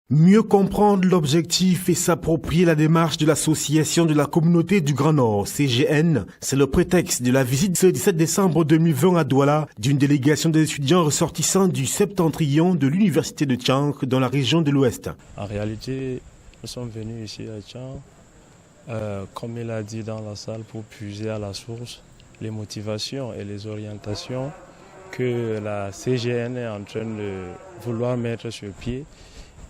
Mieux comprendre l'objectif et s'approprier la démarche de l'association de la communauté du Grand Nord, CGN, c'est le prétexte de la visite ce 17 décembre 2020 à Douala d'une délégation d'étudiants ressortissants du septentrion de l'université de Tchang dans la région de l'Ouest. En réalité, nous sommes venus ici à Tchang, comme il a dit dans la salle, pour puiser à la source les motivations et les orientations que la CGN est en train de vouloir mettre sur pied.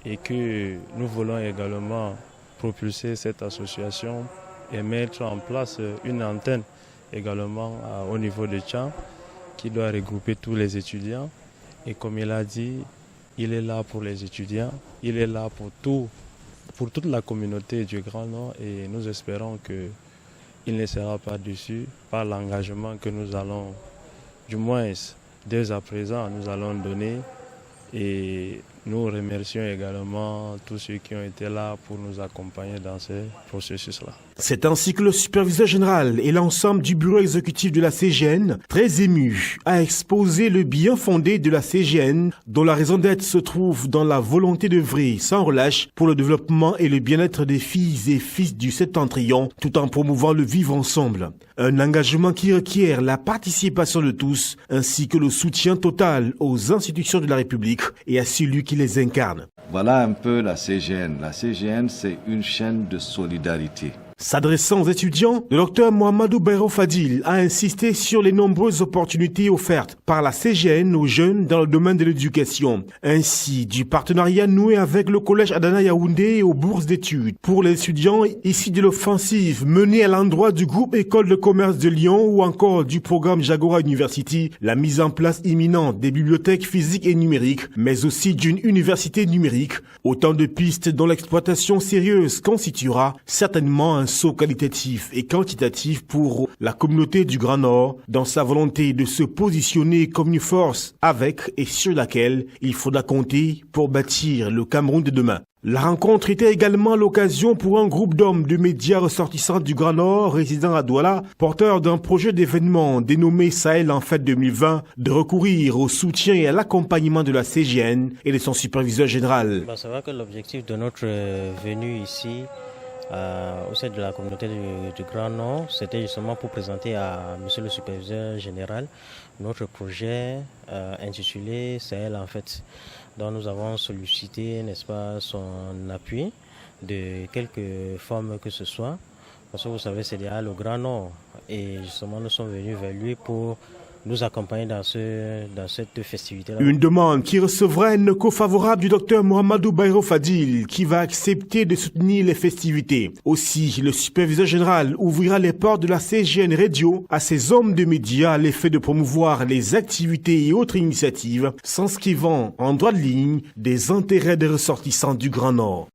Et que nous voulons également propulser cette association et mettre en place une antenne également au niveau de Tchang qui doit regrouper tous les étudiants. Et comme il a dit, il est là pour les étudiants, il est là pour toute la communauté du Grand Nord et nous espérons qu'il ne sera pas déçu par l'engagement que nous allons, du moins dès à présent, nous allons donner. Et nous remercions également tous ceux qui ont été là pour nous accompagner dans ce processus-là. C'est ainsi que le superviseur général et l'ensemble du bureau exécutif de la CGN, très ému, a exposé le bien fondé de la CGN, dont la raison d'être se trouve dans la volonté d'œuvrer sans relâche pour le développement et le bien-être des filles et fils du septentrion, tout en promouvant le vivre ensemble. Un engagement qui requiert la participation de tous, ainsi que le soutien total aux institutions de la République et à celui qui les incarne. Voilà un peu la CGN. La CGN, c'est une chaîne de solidarité. S'adressant aux étudiants, le docteur Mohamedou Bayrou Fadil a insisté sur les nombreuses opportunités offertes par la CGN aux jeunes dans le domaine de l'éducation. Ainsi, du partenariat noué avec le collège Adana Yaoundé aux bourses d'études pour les étudiants issus de l'offensive menée à l'endroit du groupe École de commerce de Lyon ou encore du programme Jagora University, la mise en place imminente des bibliothèques physiques et numériques, mais aussi d'une université numérique. Autant de pistes dont l'exploitation sérieuse constituera certainement un saut qualitatif et quantitatif pour la communauté du Grand Nord dans sa volonté de se positionner comme une force avec et sur laquelle il faudra compter pour bâtir le Cameroun de demain. La rencontre était également l'occasion pour un groupe d'hommes de médias ressortissants du Grand Nord résidant à Douala, porteurs d'un projet d'événement dénommé Sahel en fête 2020, de recourir au soutien et à l'accompagnement de la CGN et de son superviseur général. C'est vrai que l'objectif de notre venue ici au sein de la communauté du Grand Nord, c'était justement pour présenter à monsieur le superviseur général notre projet intitulé Sahel en fait, dont nous avons sollicité, n'est-ce pas, son appui de quelque forme que ce soit, parce que vous savez c'est déjà le Grand Nord et justement nous sommes venus vers lui pour nous accompagner dans cette festivité-là. Une demande qui recevra un écho favorable du docteur Mohamedou Bayrou Fadil qui va accepter de soutenir les festivités. Aussi, le superviseur général ouvrira les portes de la CGN Radio à ses hommes de médias à l'effet de promouvoir les activités et autres initiatives s'inscrivant en droit de ligne des intérêts des ressortissants du Grand Nord.